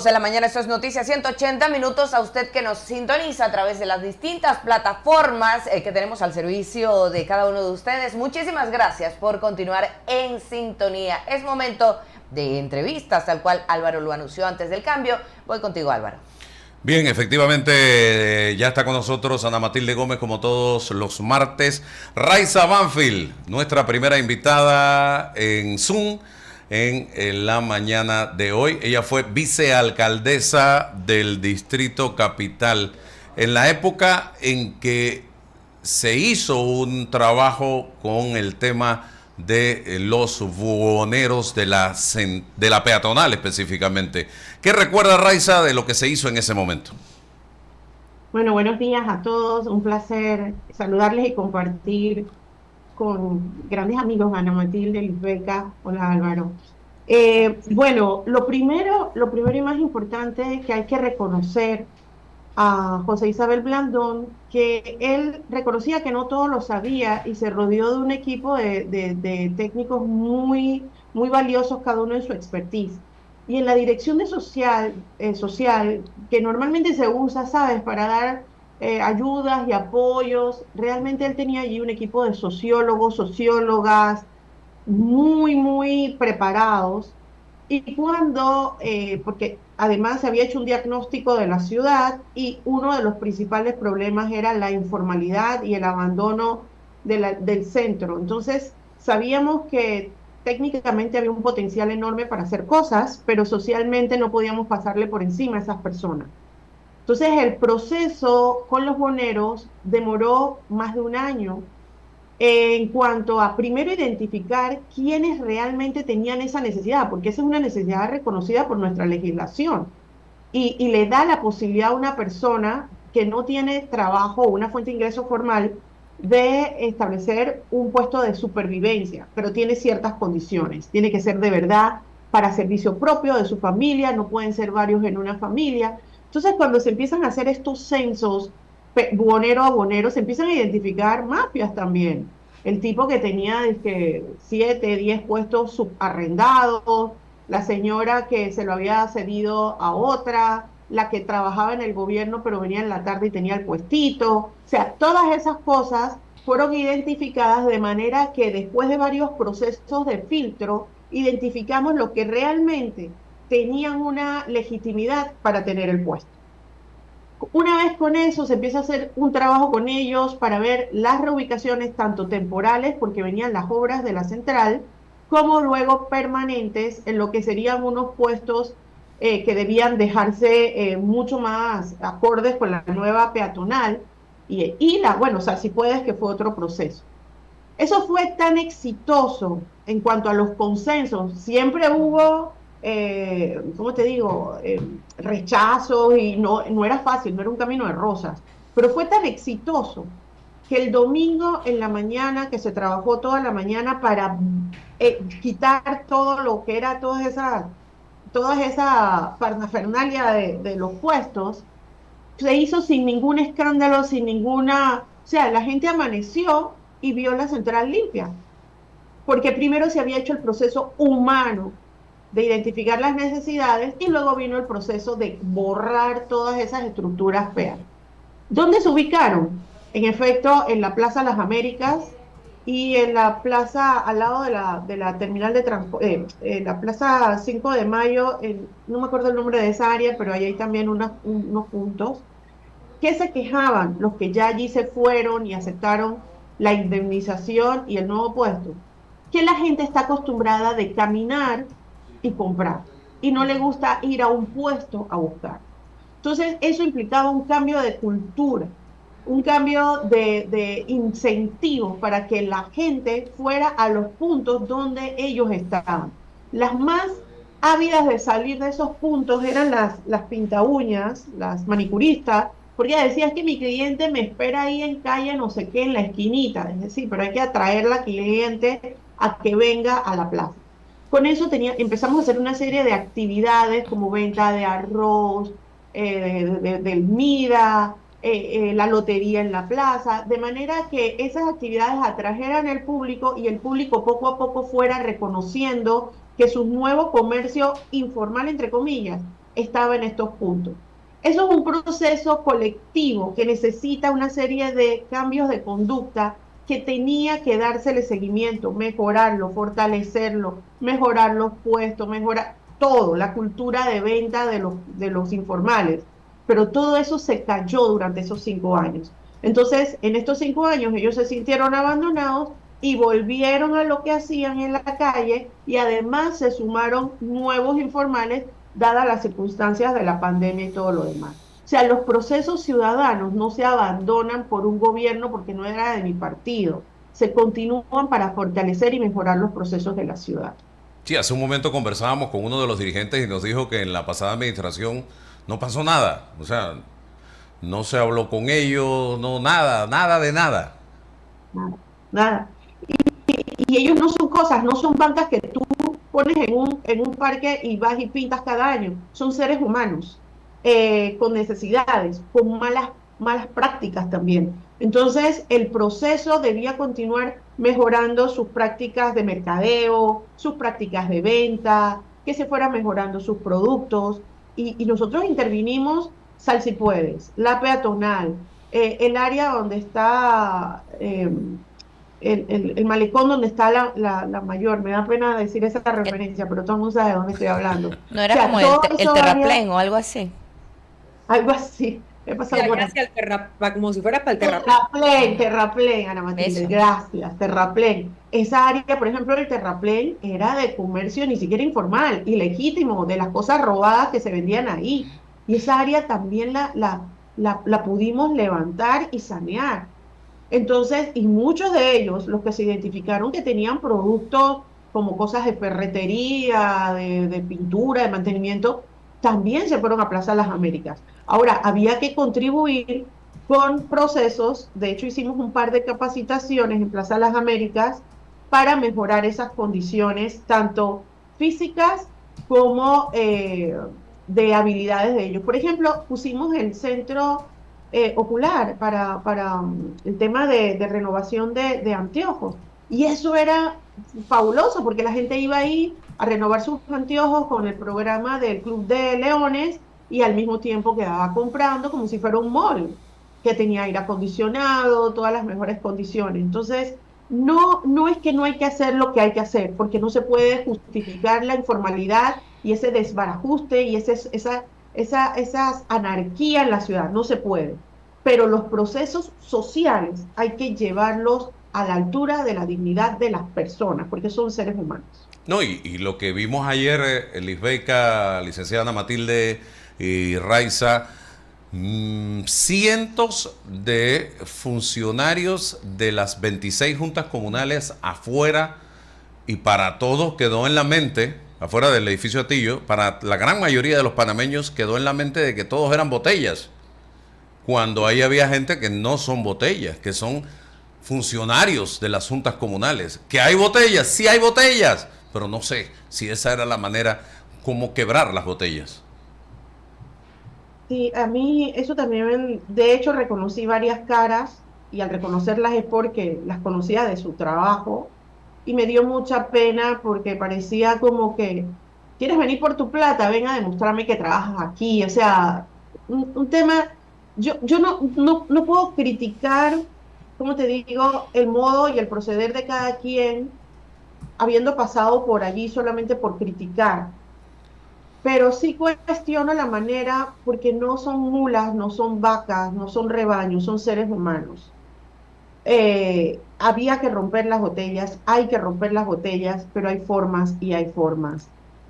De la mañana, esto es Noticias 180 minutos. A usted que nos sintoniza a través de las distintas plataformas que tenemos al servicio de cada uno de ustedes. Muchísimas gracias por continuar en sintonía. Es momento de entrevistas, tal cual Álvaro lo anunció antes del cambio. Voy contigo, Álvaro. Bien, efectivamente, ya está con nosotros Ana Matilde Gómez, como todos los martes. Raiza Banfield, nuestra primera invitada en Zoom en la mañana de hoy. Ella fue vicealcaldesa del Distrito Capital en la época en que se hizo un trabajo con el tema de los buhoneros de la peatonal específicamente. ¿Qué recuerda Raiza de lo que se hizo en ese momento? Bueno, buenos días a todos. Un placer saludarles y compartir con grandes amigos, Ana Matilde, Lisbeca. Hola, Álvaro. Bueno, lo primero y más importante es que hay que reconocer a José Isabel Blandón, que él reconocía que no todo lo sabía y se rodeó de un equipo de técnicos muy valiosos, cada uno en su expertise. Y en la dirección de social, que normalmente se usa, ¿sabes?, para dar ayudas y apoyos, realmente él tenía allí un equipo de sociólogos, sociólogas, muy preparados. Y porque además se había hecho un diagnóstico de la ciudad y uno de los principales problemas era la informalidad y el abandono del centro. Entonces, sabíamos que técnicamente había un potencial enorme para hacer cosas, pero socialmente no podíamos pasarle por encima a esas personas. Entonces, el proceso con los boneros demoró más de un año en cuanto a primero identificar quiénes realmente tenían esa necesidad, porque esa es una necesidad reconocida por nuestra legislación y le da la posibilidad a una persona que no tiene trabajo o una fuente de ingreso formal de establecer un puesto de supervivencia, pero tiene ciertas condiciones. Tiene que ser de verdad para servicio propio de su familia, no pueden ser varios en una familia. Entonces, cuando se empiezan a hacer estos censos buhonero a buhonero, se empiezan a identificar mafias también. El tipo que tenía 7, 10 puestos subarrendados, la señora que se lo había cedido a otra, la que trabajaba en el gobierno pero venía en la tarde y tenía el puestito. O sea, todas esas cosas fueron identificadas de manera que después de varios procesos de filtro, identificamos lo que realmente tenían una legitimidad para tener el puesto. Una vez con eso, se empieza a hacer un trabajo con ellos para ver las reubicaciones, tanto temporales, porque venían las obras de la central, como luego permanentes, en lo que serían unos puestos que debían dejarse mucho más acordes con la nueva peatonal, bueno, o sea, si puedes, que fue otro proceso. Eso fue tan exitoso en cuanto a los consensos. Siempre hubo, ¿cómo te digo?, rechazos y no era fácil, no era un camino de rosas. Pero fue tan exitoso que el domingo en la mañana, que se trabajó toda la mañana para quitar todo lo que era toda esa parafernalia de los puestos, se hizo sin ningún escándalo, sin ninguna... O sea, la gente amaneció y vio la central limpia, porque primero se había hecho el proceso humano de identificar las necesidades y luego vino el proceso de borrar todas esas estructuras feas. ¿Dónde se ubicaron? En efecto, en la Plaza Las Américas y en la plaza al lado de la terminal de transporte, la Plaza 5 de Mayo, no me acuerdo el nombre de esa área, pero ahí hay también unos puntos. ¿Qué se quejaban los que ya allí se fueron y aceptaron la indemnización y el nuevo puesto? Que la gente está acostumbrada de caminar y comprar y no le gusta ir a un puesto a buscar. Entonces, eso implicaba un cambio de cultura, un cambio de incentivos para que la gente fuera a los puntos donde ellos estaban. Las más ávidas de salir de esos puntos eran las pinta uñas, las manicuristas, porque ella decía, es que mi cliente me espera ahí en calle no sé qué, en la esquinita. Es decir, pero hay que atraer a la cliente a que venga a la plaza. Con eso empezamos a hacer una serie de actividades como venta de arroz, del MIDA, la lotería en la plaza, de manera que esas actividades atrajeran al público y el público poco a poco fuera reconociendo que su nuevo comercio informal, entre comillas, estaba en estos puntos. Eso es un proceso colectivo que necesita una serie de cambios de conducta que tenía que dársele seguimiento, mejorarlo, fortalecerlo, mejorar los puestos, mejorar todo, la cultura de venta de los informales. Pero todo eso se cayó durante esos 5 años. Entonces, en estos 5 años ellos se sintieron abandonados y volvieron a lo que hacían en la calle y además se sumaron nuevos informales dadas las circunstancias de la pandemia y todo lo demás. O sea, los procesos ciudadanos no se abandonan por un gobierno porque no era de mi partido, se continúan para fortalecer y mejorar los procesos de la ciudad. Sí, hace un momento conversábamos con uno de los dirigentes y nos dijo que en la pasada administración no pasó nada. O sea, no se habló con ellos, no, nada, nada de nada. Nada, nada. Y ellos no son cosas, no son bancas que tú pones en un parque y vas y pintas cada año. Son seres humanos, con necesidades, con malas prácticas también. Entonces, el proceso debía continuar mejorando sus prácticas de mercadeo, sus prácticas de venta, que se fueran mejorando sus productos. Y nosotros intervinimos, Sal si puedes, la peatonal, el área donde está el malecón donde está la mayor. Me da pena decir esa referencia, pero todo el mundo sabe de dónde estoy hablando. ¿No era O sea, como el terraplén o algo así? Algo así. He pasado por Hacia el como si fuera para el terraplén. Terraplén, Ana Matilde, gracias, terraplén. Esa área, por ejemplo, el terraplén era de comercio ni siquiera informal, ilegítimo, de las cosas robadas que se vendían ahí. Y esa área también la pudimos levantar y sanear. Entonces, y muchos de ellos, los que se identificaron que tenían productos como cosas de ferretería, de pintura, de mantenimiento, también se fueron a Plaza Las Américas. Ahora, había que contribuir con procesos, de hecho hicimos un par de capacitaciones en Plaza Las Américas para mejorar esas condiciones, tanto físicas como de habilidades de ellos. Por ejemplo, pusimos el centro ocular para el tema de renovación de anteojos. Y eso era fabuloso porque la gente iba ahí a renovar sus anteojos con el programa del Club de Leones y al mismo tiempo quedaba comprando como si fuera un mall que tenía aire acondicionado, todas las mejores condiciones. Entonces, no es que no hay que hacer lo que hay que hacer, porque no se puede justificar la informalidad y ese desbarajuste y esa anarquía en la ciudad, no se puede. Pero los procesos sociales hay que llevarlos a la altura de la dignidad de las personas, porque son seres humanos. No, y lo que vimos ayer, Lisbeca, licenciada Ana Matilde y Raiza, cientos de funcionarios de las 26 juntas comunales afuera, y para todos quedó en la mente, afuera del edificio Atillo, para la gran mayoría de los panameños quedó en la mente de que todos eran botellas, cuando ahí había gente que no son botellas, que son funcionarios de las juntas comunales. Que hay botellas, sí hay botellas, pero no sé si esa era la manera como quebrar las botellas. Sí, a mí eso también, de hecho reconocí varias caras y al reconocerlas es porque las conocía de su trabajo y me dio mucha pena porque parecía como que, ¿quieres venir por tu plata? Ven a demostrarme que trabajas aquí. O sea, un tema, yo no puedo criticar, como te digo, el modo y el proceder de cada quien habiendo pasado por allí solamente por criticar. Pero sí cuestiono la manera, porque no son mulas, no son vacas, no son rebaños, son seres humanos. Había que romper las botellas, hay que romper las botellas, pero hay formas y hay formas.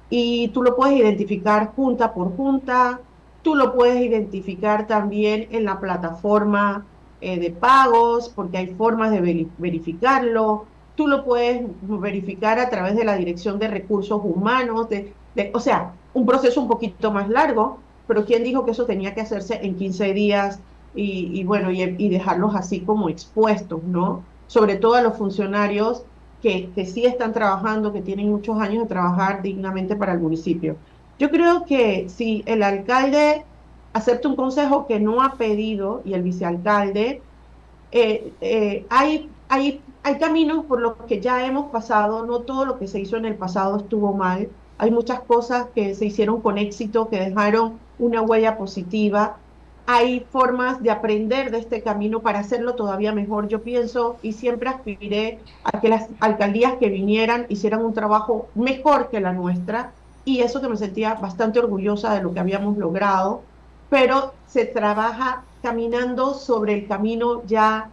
Y tú lo puedes identificar junta por junta, tú lo puedes identificar también en la plataforma de pagos, porque hay formas de verificarlo, tú lo puedes verificar a través de la Dirección de Recursos Humanos, o sea, un proceso un poquito más largo, pero ¿quién dijo que eso tenía que hacerse en 15 días bueno, y dejarlos así como expuestos, ¿no? Sobre todo a los funcionarios que sí están trabajando, que tienen muchos años de trabajar dignamente para el municipio. Yo creo que si el alcalde acepta un consejo que no ha pedido y el vicealcalde, hay caminos por los que ya hemos pasado, no todo lo que se hizo en el pasado estuvo mal, hay muchas cosas que se hicieron con éxito, que dejaron una huella positiva. Hay formas de aprender de este camino para hacerlo todavía mejor. Yo pienso y siempre aspiré a que las alcaldías que vinieran hicieran un trabajo mejor que la nuestra, y eso que me sentía bastante orgullosa de lo que habíamos logrado, pero se trabaja caminando sobre el camino ya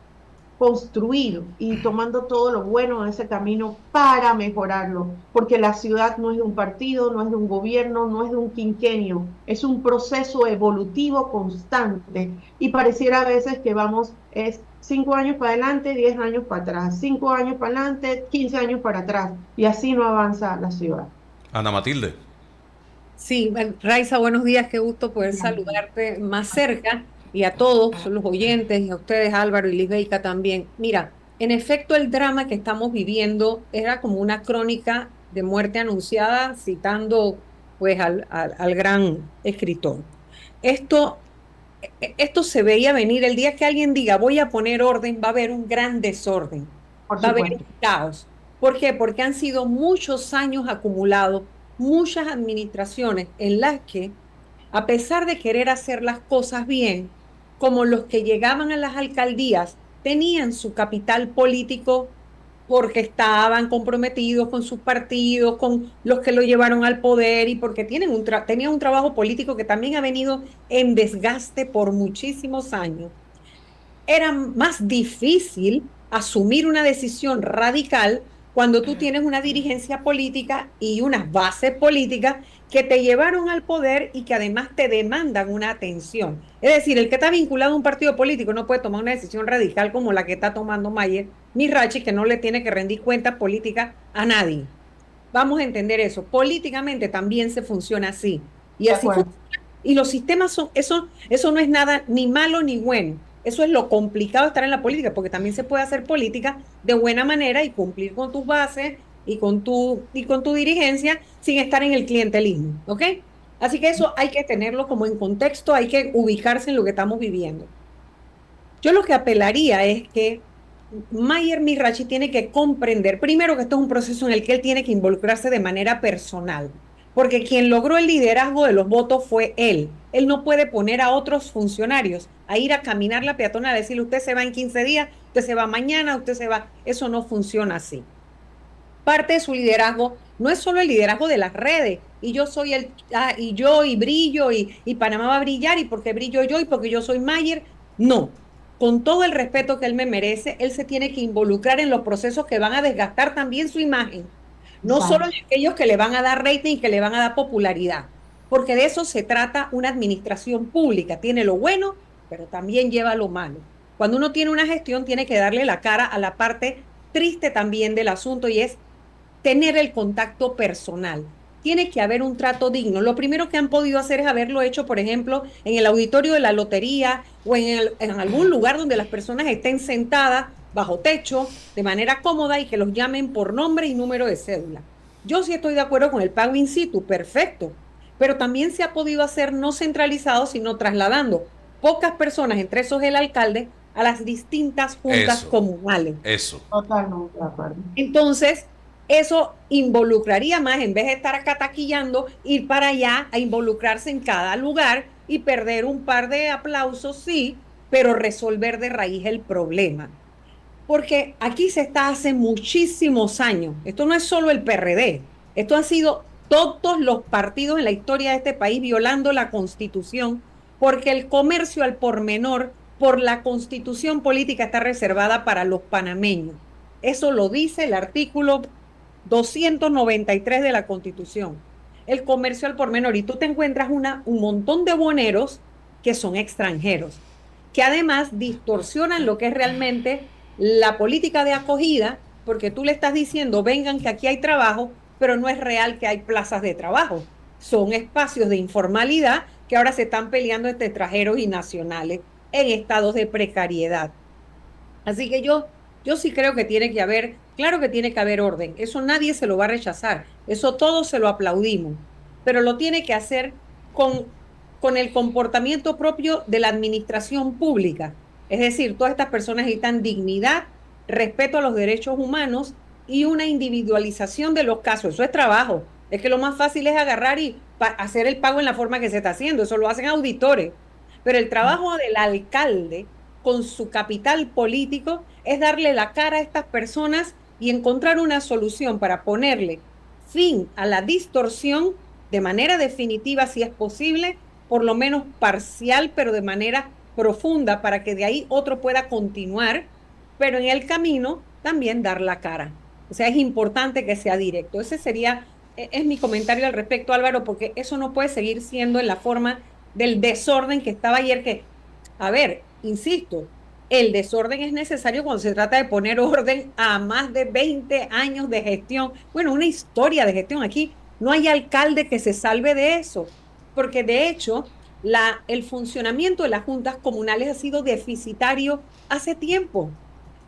construido y tomando todo lo bueno de ese camino para mejorarlo, porque la ciudad no es de un partido, no es de un gobierno, no es de un quinquenio, es un proceso evolutivo constante, y pareciera a veces que vamos, es 5 años para adelante, 10 años para atrás, 5 años para adelante, 15 años para atrás, y así no avanza la ciudad. Ana Matilde. Sí, Raiza, buenos días, qué gusto poder saludarte más cerca y a todos los oyentes y a ustedes, Álvaro y Lisbeica también. Mira, en efecto el drama que estamos viviendo era como una crónica de muerte anunciada, citando pues al gran escritor. Esto se veía venir. El día que alguien diga voy a poner orden, va a haber un gran desorden, Por va a haber supuesto. un caos. ¿Por qué? Porque han sido muchos años acumulados, muchas administraciones en las que, a pesar de querer hacer las cosas bien, como los que llegaban a las alcaldías tenían su capital político porque estaban comprometidos con sus partidos, con los que lo llevaron al poder, y porque tenían un trabajo político que también ha venido en desgaste por muchísimos años, era más difícil asumir una decisión radical cuando tú tienes una dirigencia política y unas bases políticas que te llevaron al poder y que además te demandan una atención. Es decir, el que está vinculado a un partido político no puede tomar una decisión radical como la que está tomando Mayer Mirachi, que no le tiene que rendir cuentas políticas a nadie. Vamos a entender eso. Políticamente también se funciona así. Y así funciona. Y los sistemas son, eso no es nada ni malo ni bueno. Eso es lo complicado de estar en la política, porque también se puede hacer política de buena manera y cumplir con tus bases y con tu dirigencia sin estar en el clientelismo, ¿ok? Así que eso hay que tenerlo como en contexto, hay que ubicarse en lo que estamos viviendo. Yo lo que apelaría es que Mayer Mirachi tiene que comprender, primero, que esto es un proceso en el que él tiene que involucrarse de manera personal, porque quien logró el liderazgo de los votos fue él. Él no puede poner a otros funcionarios a ir a caminar la peatonal, a decirle usted se va en 15 días, usted se va mañana, usted se va. Eso no funciona así. Parte de su liderazgo no es solo el liderazgo de las redes, y yo soy y yo y brillo, y Panamá va a brillar, y porque brillo yo, y porque yo soy Mayer. No. Con todo el respeto que él me merece, él se tiene que involucrar en los procesos que van a desgastar también su imagen. No solo en aquellos que le van a dar rating y que le van a dar popularidad, porque de eso se trata una administración pública. Tiene lo bueno, pero también lleva lo malo. Cuando uno tiene una gestión, tiene que darle la cara a la parte triste también del asunto, y es tener el contacto personal. Tiene que haber un trato digno. Lo primero que han podido hacer es haberlo hecho, por ejemplo, en el auditorio de la lotería o en algún lugar donde las personas estén sentadas bajo techo, de manera cómoda, y que los llamen por nombre y número de cédula. Yo sí estoy de acuerdo con el pago in situ, perfecto, pero también se ha podido hacer no centralizado, sino trasladando pocas personas, entre esos el alcalde, a las distintas juntas comunales. Eso. Totalmente de acuerdo. Entonces, eso involucraría más, en vez de estar acá taquillando, ir para allá a involucrarse en cada lugar y perder un par de aplausos, sí, pero resolver de raíz el problema. Porque aquí se está hace muchísimos años. Esto no es solo el PRD. Esto han sido todos los partidos en la historia de este país violando la Constitución, porque el comercio al por menor, por la Constitución política, está reservada para los panameños. Eso lo dice el artículo 293 de la Constitución. El comercio al por menor. Y tú te encuentras un montón de boneros que son extranjeros, que además distorsionan lo que es realmente la política de acogida, porque tú le estás diciendo vengan que aquí hay trabajo, pero no es real que hay plazas de trabajo. Son espacios de informalidad que ahora se están peleando entre extranjeros y nacionales en estados de precariedad. Así que yo sí creo que tiene que haber, claro que tiene que haber orden. Eso nadie se lo va a rechazar. Eso todos se lo aplaudimos. Pero lo tiene que hacer con el comportamiento propio de la administración pública. Es decir, todas estas personas necesitan dignidad, respeto a los derechos humanos y una individualización de los casos. Eso es trabajo. Es que lo más fácil es agarrar y hacer el pago en la forma que se está haciendo. Eso lo hacen auditores. Pero el trabajo del alcalde con su capital político es darle la cara a estas personas y encontrar una solución para ponerle fin a la distorsión de manera definitiva, si es posible, por lo menos parcial, pero de manera profunda, para que de ahí otro pueda continuar, pero en el camino también dar la cara. O sea, es importante que sea directo. Ese sería, es mi comentario al respecto, Álvaro, porque eso no puede seguir siendo en la forma del desorden que estaba ayer, que, a ver, insisto, el desorden es necesario cuando se trata de poner orden a más de 20 años de gestión. Bueno, una historia de gestión. Aquí no hay alcalde que se salve de eso, porque de hecho el funcionamiento de las juntas comunales ha sido deficitario hace tiempo,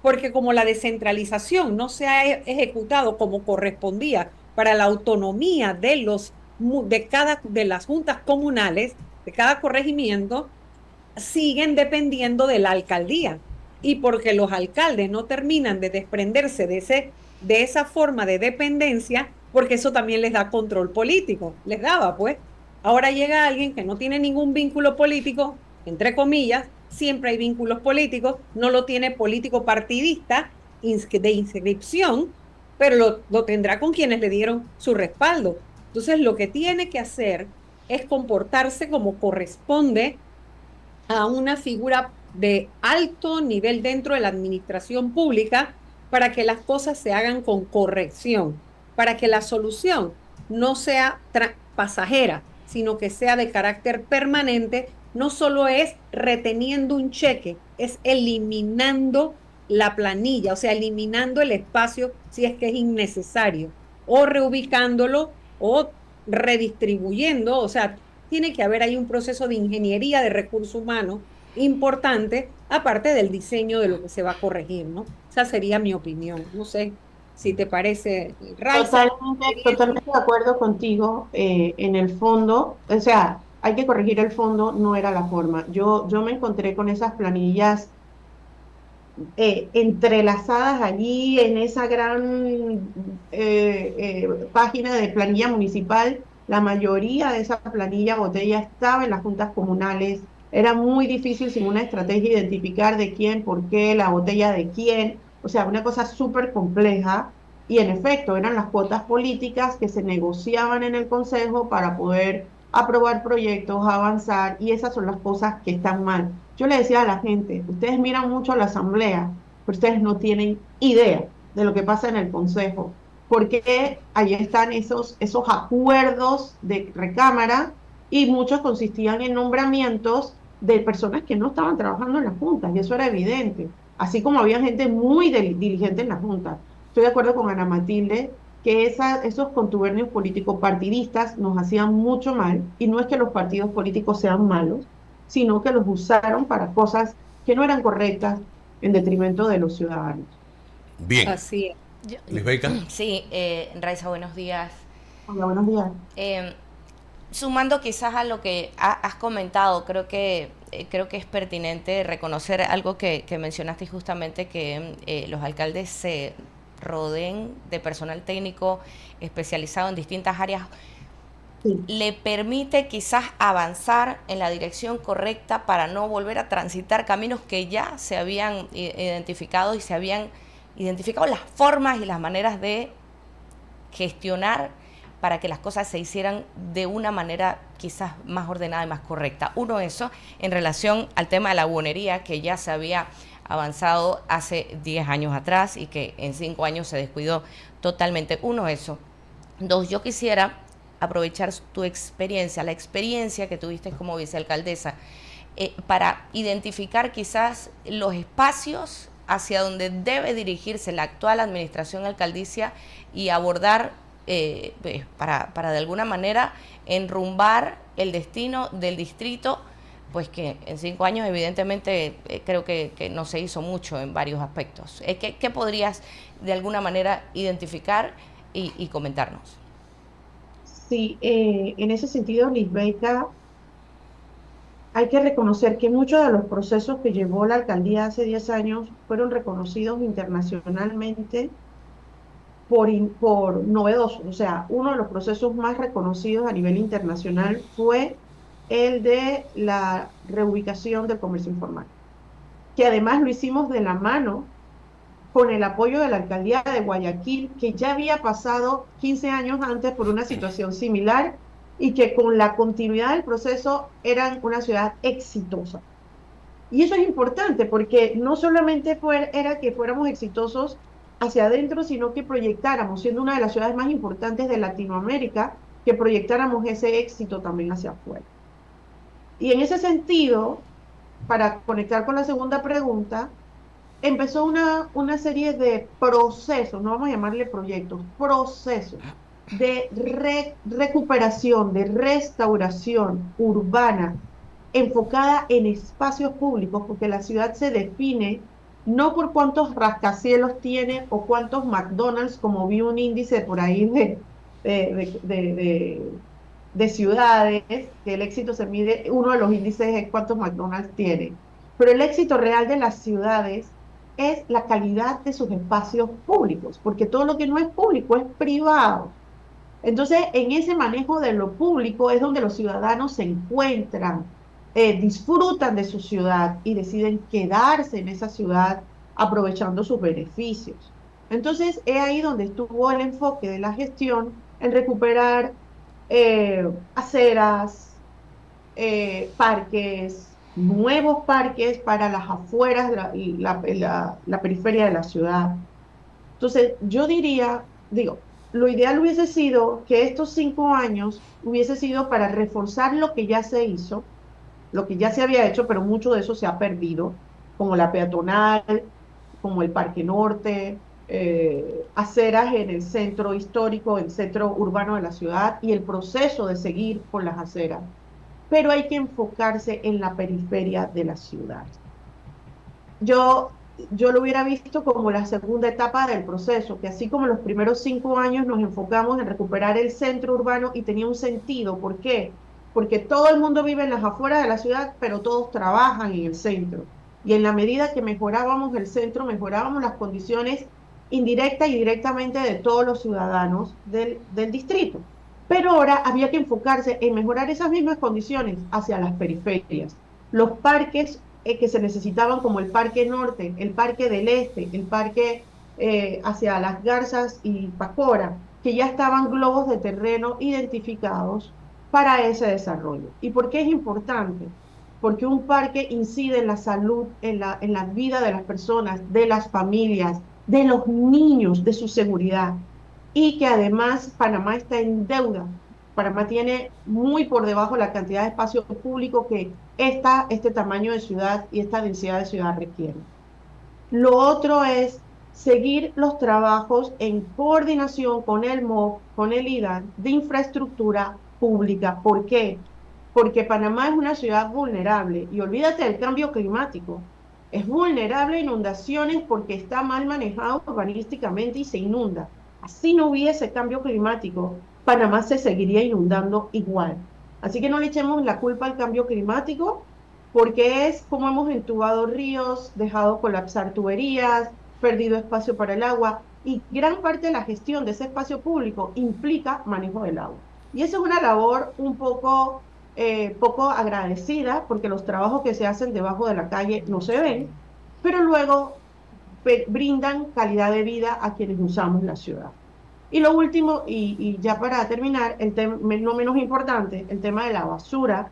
porque como la descentralización no se ha ejecutado como correspondía para la autonomía de las juntas comunales, de cada corregimiento, siguen dependiendo de la alcaldía. Y porque los alcaldes no terminan de desprenderse de esa forma de dependencia, porque eso también les da control político. Les daba, pues. Ahora llega alguien que no tiene ningún vínculo político, entre comillas, siempre hay vínculos políticos, no lo tiene político partidista de inscripción, pero lo tendrá con quienes le dieron su respaldo. Entonces, lo que tiene que hacer es comportarse como corresponde a una figura de alto nivel dentro de la administración pública para que las cosas se hagan con corrección, para que la solución no sea pasajera, sino que sea de carácter permanente. No solo es reteniendo un cheque, es eliminando la planilla, o sea, eliminando el espacio si es que es innecesario, o reubicándolo o redistribuyendo, o sea, tiene que haber ahí un proceso de ingeniería de recursos humanos importante, aparte del diseño de lo que se va a corregir, ¿no? Esa sería mi opinión. No sé si te parece, Raiza. Totalmente de acuerdo contigo. En el fondo, o sea, hay que corregir el fondo, no era la forma. Yo me encontré con esas planillas entrelazadas allí en esa gran página de planilla municipal. La mayoría de esa planilla botella estaba en las juntas comunales. Era muy difícil sin una estrategia identificar de quién, por qué, la botella de quién. O sea, una cosa súper compleja. Y en efecto, eran las cuotas políticas que se negociaban en el Consejo para poder aprobar proyectos, avanzar, y esas son las cosas que están mal. Yo le decía a la gente, ustedes miran mucho la asamblea, pero ustedes no tienen idea de lo que pasa en el Consejo, porque ahí están esos acuerdos de recámara y muchos consistían en nombramientos de personas que no estaban trabajando en las juntas, y eso era evidente, así como había gente muy diligente en las juntas. Estoy de acuerdo con Ana Matilde que esos contubernios políticos partidistas nos hacían mucho mal, y no es que los partidos políticos sean malos, sino que los usaron para cosas que no eran correctas en detrimento de los ciudadanos. Bien. Así es. Lisbeth. Sí, Raiza, buenos días. Hola, buenos días. Sumando quizás a lo que has comentado, creo que es pertinente reconocer algo que mencionaste justamente, que los alcaldes se rodeen de personal técnico especializado en distintas áreas. Sí. Le permite quizás avanzar en la dirección correcta para no volver a transitar caminos que ya se habían identificado y se habían identificado las formas y las maneras de gestionar para que las cosas se hicieran de una manera quizás más ordenada y más correcta. Uno, eso en relación al tema de la buhonería, que ya se había avanzado hace 10 años atrás y que en 5 años se descuidó totalmente. Uno, eso. Dos, yo quisiera aprovechar tu experiencia, la experiencia que tuviste como vicealcaldesa, para identificar quizás los espacios hacia donde debe dirigirse la actual administración alcaldicia y abordar para de alguna manera enrumbar el destino del distrito, pues que en 5 años evidentemente creo que no se hizo mucho en varios aspectos. ¿Qué podrías de alguna manera identificar y comentarnos? Sí, en ese sentido, Lisbeca, hay que reconocer que muchos de los procesos que llevó la alcaldía hace 10 años fueron reconocidos internacionalmente por novedoso. O sea, uno de los procesos más reconocidos a nivel internacional fue el de la reubicación del comercio informal, que además lo hicimos de la mano con el apoyo de la alcaldía de Guayaquil, que ya había pasado 15 años antes por una situación similar y que con la continuidad del proceso eran una ciudad exitosa. Y eso es importante porque no solamente era que fuéramos exitosos hacia adentro, sino que proyectáramos, siendo una de las ciudades más importantes de Latinoamérica, que proyectáramos ese éxito también hacia afuera. Y en ese sentido, para conectar con la segunda pregunta, empezó una serie de procesos, no vamos a llamarle proyectos, procesos de recuperación, de restauración urbana enfocada en espacios públicos, porque la ciudad se define no por cuántos rascacielos tiene o cuántos McDonald's, como vi un índice por ahí de, de, de, de ciudades, que el éxito se mide, uno de los índices es cuántos McDonald's tiene. Pero el éxito real de las ciudades es la calidad de sus espacios públicos, porque todo lo que no es público es privado. Entonces, en ese manejo de lo público es donde los ciudadanos se encuentran, disfrutan de su ciudad y deciden quedarse en esa ciudad aprovechando sus beneficios. Entonces, es ahí donde estuvo el enfoque de la gestión en recuperar aceras, parques, nuevos parques para las afueras, la periferia de la ciudad. Entonces, yo digo, lo ideal hubiese sido que estos 5 años hubiese sido para reforzar lo que ya se hizo, lo que ya se había hecho, pero mucho de eso se ha perdido, como la peatonal, como el Parque Norte, aceras en el centro histórico, el centro urbano de la ciudad y el proceso de seguir con las aceras. Pero hay que enfocarse en la periferia de la ciudad. Yo lo hubiera visto como la segunda etapa del proceso, que así como los primeros 5 años nos enfocamos en recuperar el centro urbano y tenía un sentido. ¿Por qué? Porque todo el mundo vive en las afueras de la ciudad, pero todos trabajan en el centro. Y en la medida que mejorábamos el centro, mejorábamos las condiciones indirecta y directamente de todos los ciudadanos del distrito. Pero ahora había que enfocarse en mejorar esas mismas condiciones hacia las periferias. Los parques que se necesitaban, como el Parque Norte, el Parque del Este, el parque hacia Las Garzas y Pacora, que ya estaban globos de terreno identificados para ese desarrollo. ¿Y por qué es importante? Porque un parque incide en la salud, en la vida de las personas, de las familias, de los niños, de su seguridad. Y que además Panamá está en deuda. Panamá tiene muy por debajo la cantidad de espacio público que este tamaño de ciudad y esta densidad de ciudad requiere. Lo otro es seguir los trabajos en coordinación con el MOB, con el IDAN, de infraestructura pública. ¿Por qué? Porque Panamá es una ciudad vulnerable, y olvídate del cambio climático. Es vulnerable a inundaciones porque está mal manejado urbanísticamente y se inunda. Así no hubiese cambio climático, Panamá se seguiría inundando igual. Así que no le echemos la culpa al cambio climático, porque es como hemos entubado ríos, dejado colapsar tuberías, perdido espacio para el agua, y gran parte de la gestión de ese espacio público implica manejo del agua. Y esa es una labor un poco agradecida, porque los trabajos que se hacen debajo de la calle no se ven, pero luego brindan calidad de vida a quienes usamos la ciudad. Y lo último, y ya para terminar, no menos importante, el tema de la basura,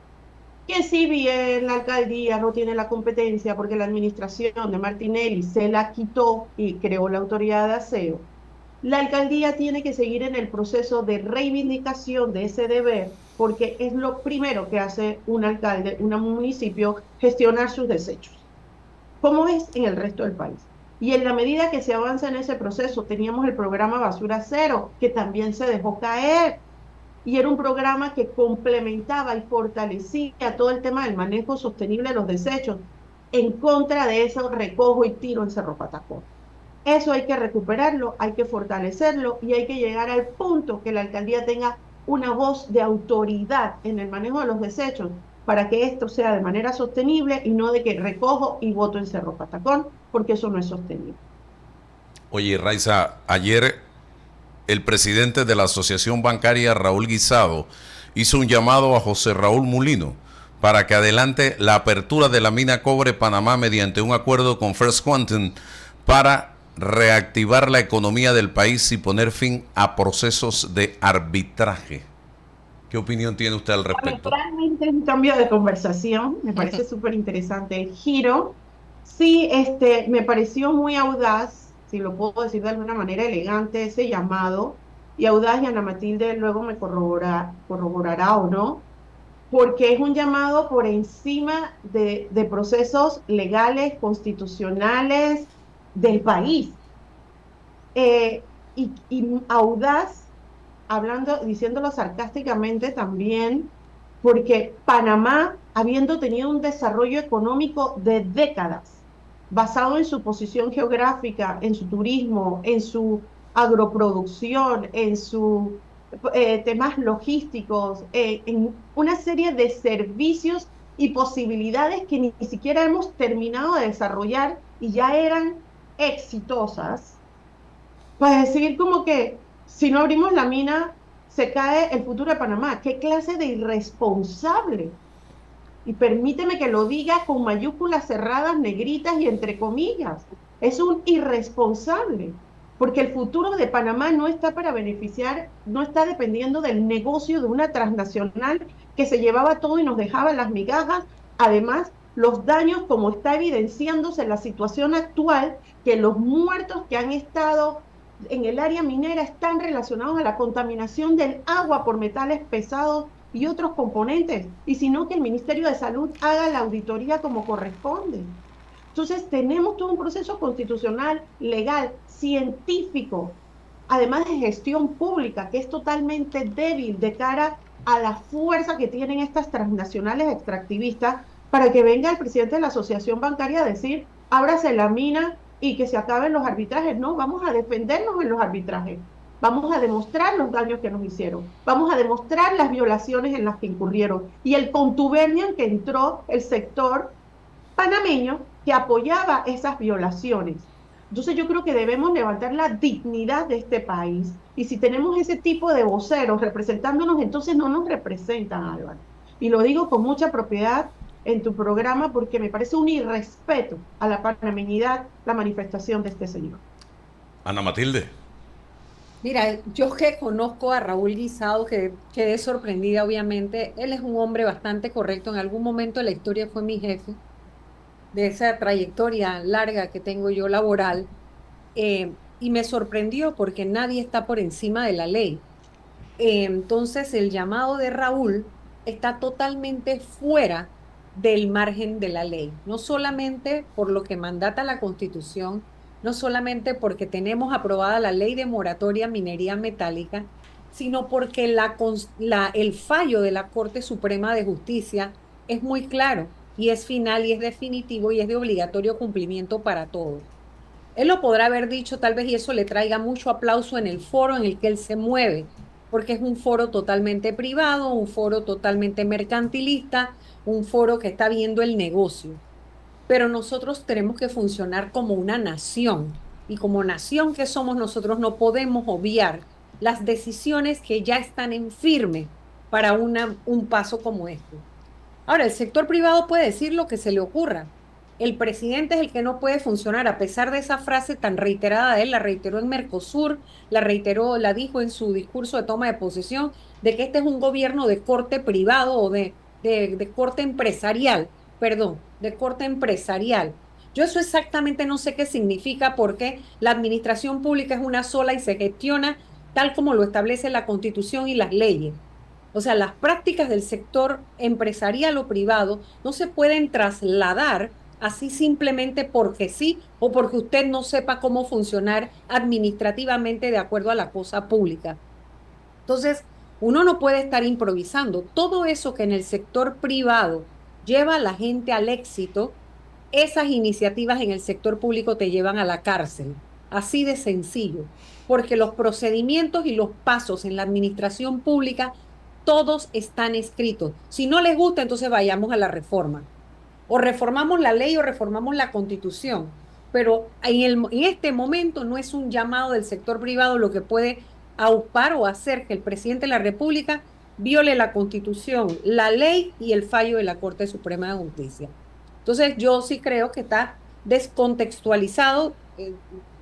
que si bien la alcaldía no tiene la competencia porque la administración de Martinelli se la quitó y creó la autoridad de aseo, la alcaldía tiene que seguir en el proceso de reivindicación de ese deber, porque es lo primero que hace un alcalde, un municipio, gestionar sus desechos, como es en el resto del país. Y en la medida que se avanza en ese proceso, teníamos el programa Basura Cero, que también se dejó caer. Y era un programa que complementaba y fortalecía todo el tema del manejo sostenible de los desechos, en contra de eso recojo y tiro en Cerro Patacón. Eso hay que recuperarlo, hay que fortalecerlo y hay que llegar al punto que la alcaldía tenga una voz de autoridad en el manejo de los desechos, para que esto sea de manera sostenible y no de que recojo y boto en Cerro Patacón, porque eso no es sostenible. Oye, Raiza, ayer el presidente de la Asociación Bancaria, Raúl Guisado, hizo un llamado a José Raúl Mulino para que adelante la apertura de la mina Cobre Panamá mediante un acuerdo con First Quantum para reactivar la economía del país y poner fin a procesos de arbitraje. ¿Qué opinión tiene usted al respecto? Realmente es un cambio de conversación, me parece súper interesante el giro. Sí, me pareció muy audaz, si lo puedo decir de alguna manera elegante, ese llamado, y audaz, y Ana Matilde luego me corroborará o no, porque es un llamado por encima de procesos legales, constitucionales del país. Y audaz, diciéndolo sarcásticamente también, porque Panamá, habiendo tenido un desarrollo económico de décadas, basado en su posición geográfica, en su turismo, en su agroproducción, en sus temas logísticos, en una serie de servicios y posibilidades que ni siquiera hemos terminado de desarrollar y ya eran exitosas, pues decir como que si no abrimos la mina, se cae el futuro de Panamá. ¿Qué clase de irresponsable? Y permíteme que lo diga con mayúsculas cerradas, negritas y entre comillas. Es un irresponsable, porque el futuro de Panamá no está para beneficiar, no está dependiendo del negocio de una transnacional que se llevaba todo y nos dejaba las migajas. Además, los daños, como está evidenciándose en la situación actual, que los muertos que han estado en el área minera están relacionados a la contaminación del agua por metales pesados y otros componentes, y sino que el Ministerio de Salud haga la auditoría como corresponde. Entonces tenemos todo un proceso constitucional, legal, científico, además de gestión pública, que es totalmente débil de cara a la fuerza que tienen estas transnacionales extractivistas, para que venga el presidente de la Asociación Bancaria a decir, ábrase la mina y que se acaben los arbitrajes. No, vamos a defendernos en los arbitrajes. Vamos a demostrar los daños que nos hicieron. Vamos a demostrar las violaciones en las que incurrieron y el contubernio en que entró el sector panameño que apoyaba esas violaciones. Entonces yo creo que debemos levantar la dignidad de este país. Y si tenemos ese tipo de voceros representándonos, entonces no nos representan, Álvaro. Y lo digo con mucha propiedad en tu programa porque me parece un irrespeto a la panameñidad la manifestación de este señor. Ana Matilde. Mira, yo que conozco a Raúl Guisado, que quedé sorprendida, obviamente. Él es un hombre bastante correcto. En algún momento de la historia fue mi jefe, de esa trayectoria larga que tengo yo laboral, y me sorprendió porque nadie está por encima de la ley. Entonces, el llamado de Raúl está totalmente fuera del margen de la ley, no solamente por lo que mandata la Constitución, no solamente porque tenemos aprobada la ley de moratoria minería metálica, sino porque el fallo de la Corte Suprema de Justicia es muy claro y es final y es definitivo y es de obligatorio cumplimiento para todos. Él lo podrá haber dicho tal vez y eso le traiga mucho aplauso en el foro en el que él se mueve, porque es un foro totalmente privado, un foro totalmente mercantilista, un foro que está viendo el negocio. Pero nosotros tenemos que funcionar como una nación, y como nación que somos nosotros no podemos obviar las decisiones que ya están en firme para un paso como este. Ahora, el sector privado puede decir lo que se le ocurra. El presidente es el que no puede funcionar, a pesar de esa frase tan reiterada de él, la reiteró en Mercosur, la dijo en su discurso de toma de posesión, de que este es un gobierno de corte privado o de corte empresarial, perdón, de corte empresarial. Yo eso exactamente no sé qué significa, porque la administración pública es una sola y se gestiona tal como lo establece la Constitución y las leyes. O sea, las prácticas del sector empresarial o privado no se pueden trasladar así simplemente porque sí o porque usted no sepa cómo funcionar administrativamente de acuerdo a la cosa pública. Entonces, uno no puede estar improvisando. Todo eso que en el sector privado lleva a la gente al éxito, esas iniciativas en el sector público te llevan a la cárcel. Así de sencillo. Porque los procedimientos y los pasos en la administración pública, todos están escritos. Si no les gusta, entonces vayamos a la reforma. O reformamos la ley o reformamos la Constitución. Pero en este momento no es un llamado del sector privado lo que puede aupar o hacer que el presidente de la República viole la Constitución, la ley y el fallo de la Corte Suprema de Justicia. Entonces, yo sí creo que está descontextualizado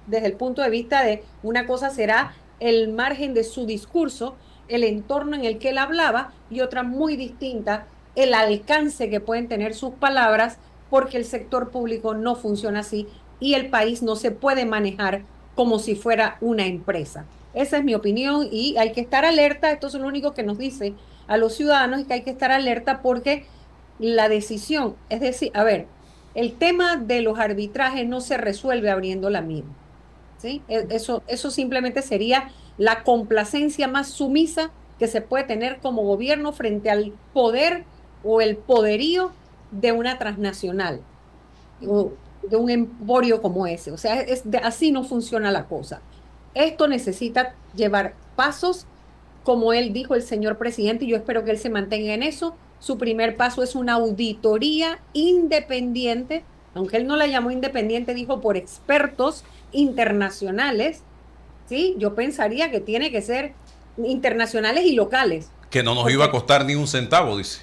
desde el punto de vista de una cosa será el margen de su discurso, el entorno en el que él hablaba, y otra muy distinta, el alcance que pueden tener sus palabras, porque el sector público no funciona así y el país no se puede manejar como si fuera una empresa. Esa es mi opinión y hay que estar alerta. Esto es lo único que nos dice a los ciudadanos, y que hay que estar alerta porque la decisión, es decir, a ver, el tema de los arbitrajes no se resuelve abriendo la mira, ¿sí? Eso simplemente sería la complacencia más sumisa que se puede tener como gobierno frente al poder o el poderío de una transnacional o de un emporio como ese. O sea, así no funciona la cosa. Esto necesita llevar pasos, como él dijo el señor presidente, y yo espero que él se mantenga en eso. Su primer paso es una auditoría independiente, aunque él no la llamó independiente, dijo por expertos internacionales, ¿sí? Yo pensaría que tiene que ser internacionales y locales. Que no nos iba a costar ni un centavo, dice.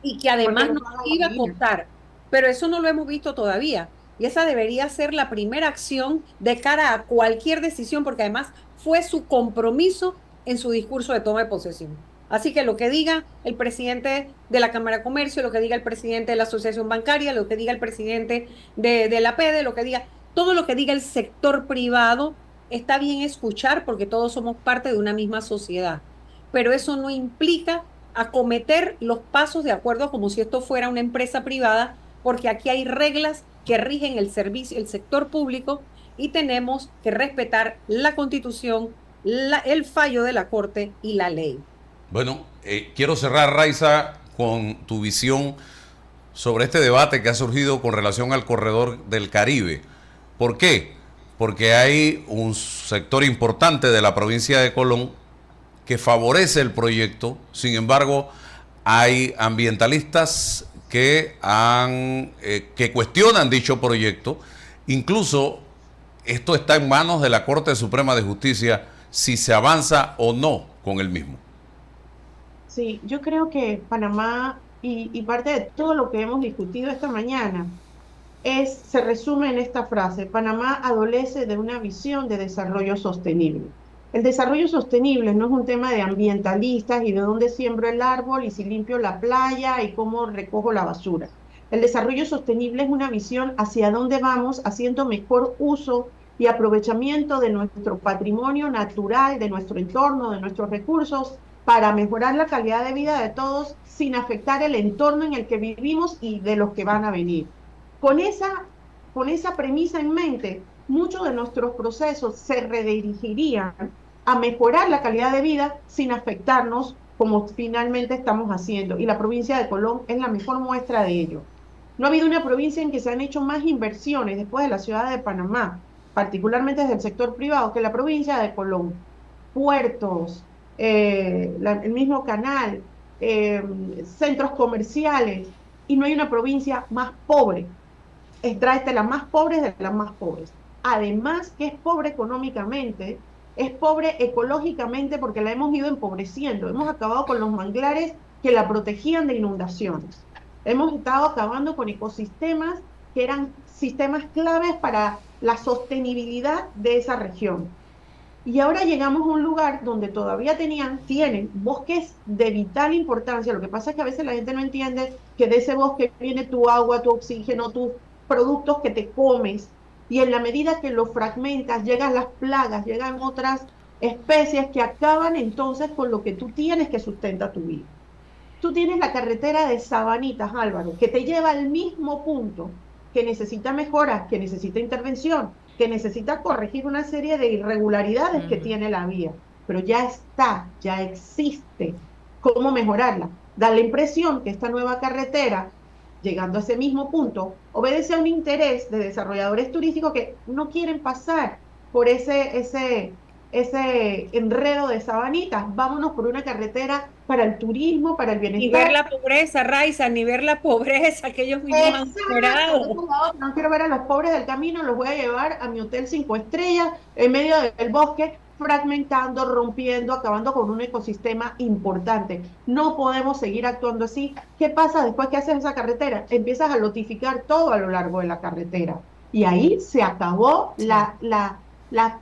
Y que además nos iba a costar. Pero eso no lo hemos visto todavía. Y esa debería ser la primera acción de cara a cualquier decisión, porque además fue su compromiso en su discurso de toma de posesión. Así que lo que diga el presidente de la Cámara de Comercio, lo que diga el presidente de la Asociación Bancaria, lo que diga el presidente de la PEDE, lo que diga, todo lo que diga el sector privado, está bien escuchar porque todos somos parte de una misma sociedad. Pero eso no implica acometer los pasos de acuerdo como si esto fuera una empresa privada, porque aquí hay reglas que rigen el servicio, el sector público, y tenemos que respetar la Constitución, el fallo de la Corte y la ley. Bueno, quiero cerrar, Raiza, con tu visión sobre este debate que ha surgido con relación al corredor del Caribe. ¿Por qué? Porque hay un sector importante de la provincia de Colón que favorece el proyecto. Sin embargo, hay ambientalistas que cuestionan dicho proyecto. Incluso esto está en manos de la Corte Suprema de Justicia si se avanza o no con el mismo. Sí, yo creo que Panamá y parte de todo lo que hemos discutido esta mañana se resume en esta frase: Panamá adolece de una visión de desarrollo sostenible. El desarrollo sostenible no es un tema de ambientalistas y de dónde siembro el árbol y si limpio la playa y cómo recojo la basura. El desarrollo sostenible es una visión hacia dónde vamos haciendo mejor uso y aprovechamiento de nuestro patrimonio natural, de nuestro entorno, de nuestros recursos, para mejorar la calidad de vida de todos sin afectar el entorno en el que vivimos y de los que van a venir. Con esa premisa en mente, muchos de nuestros procesos se redirigirían a mejorar la calidad de vida sin afectarnos como finalmente estamos haciendo. Y la provincia de Colón es la mejor muestra de ello. No ha habido una provincia en que se han hecho más inversiones después de la ciudad de Panamá, particularmente desde el sector privado, que la provincia de Colón. Puertos, el mismo canal, centros comerciales, y no hay una provincia más pobre. Es de las más pobres de las más pobres. Además que es pobre económicamente, es pobre ecológicamente porque la hemos ido empobreciendo. Hemos acabado con los manglares que la protegían de inundaciones. Hemos estado acabando con ecosistemas que eran sistemas claves para la sostenibilidad de esa región. Y ahora llegamos a un lugar donde todavía tienen bosques de vital importancia. Lo que pasa es que a veces la gente no entiende que de ese bosque viene tu agua, tu oxígeno, tus productos que te comes. Y en la medida que lo fragmentas, llegan las plagas, llegan otras especies que acaban entonces con lo que tú tienes que sustenta tu vida. Tú tienes la carretera de Sabanitas, Álvaro, que te lleva al mismo punto, que necesita mejoras, que necesita intervención, que necesita corregir una serie de irregularidades que tiene la vía, pero ya está, ya existe. ¿Cómo mejorarla? Da la impresión que esta nueva carretera, llegando a ese mismo punto, obedece a un interés de desarrolladores turísticos que no quieren pasar por ese enredo de Sabanitas. Vámonos por una carretera para el turismo, para el bienestar. Ni ver la pobreza, Raiza, ni ver la pobreza que ellos mismos han generado. No quiero ver a los pobres del camino, los voy a llevar a mi hotel 5 estrellas en medio del bosque, fragmentando, rompiendo, acabando con un ecosistema importante. No podemos seguir actuando así. ¿Qué pasa después que haces esa carretera? Empiezas a lotificar todo a lo largo de la carretera. Y ahí se acabó la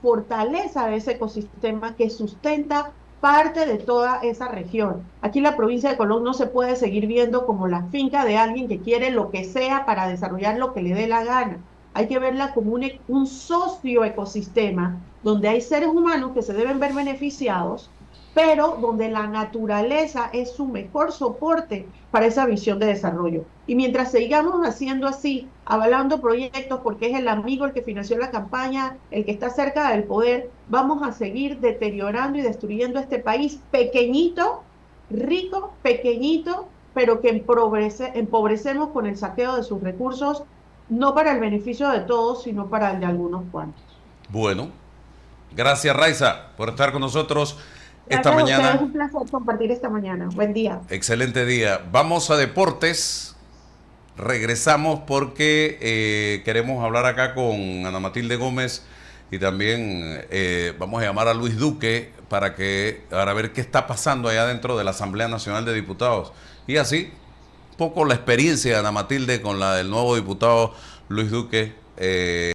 fortaleza de ese ecosistema que sustenta parte de toda esa región. Aquí la provincia de Colón no se puede seguir viendo como la finca de alguien que quiere lo que sea para desarrollar lo que le dé la gana. Hay que verla como un socioecosistema donde hay seres humanos que se deben ver beneficiados, pero donde la naturaleza es su mejor soporte para esa visión de desarrollo. Y mientras sigamos haciendo así, avalando proyectos porque es el amigo el que financió la campaña, el que está cerca del poder, vamos a seguir deteriorando y destruyendo este país pequeñito, rico, pequeñito, pero que empobrecemos con el saqueo de sus recursos, no para el beneficio de todos, sino para el de algunos cuantos. Bueno, gracias Raiza por estar con nosotros esta Gracias a mañana. ustedes, un placer compartir esta mañana. Buen día. Excelente día. Vamos a deportes. Regresamos porque queremos hablar acá con Ana Matilde Gómez y también vamos a llamar a Luis Duque para ver qué está pasando allá dentro de la Asamblea Nacional de Diputados. Y así, un poco la experiencia de Ana Matilde con la del nuevo diputado Luis Duque.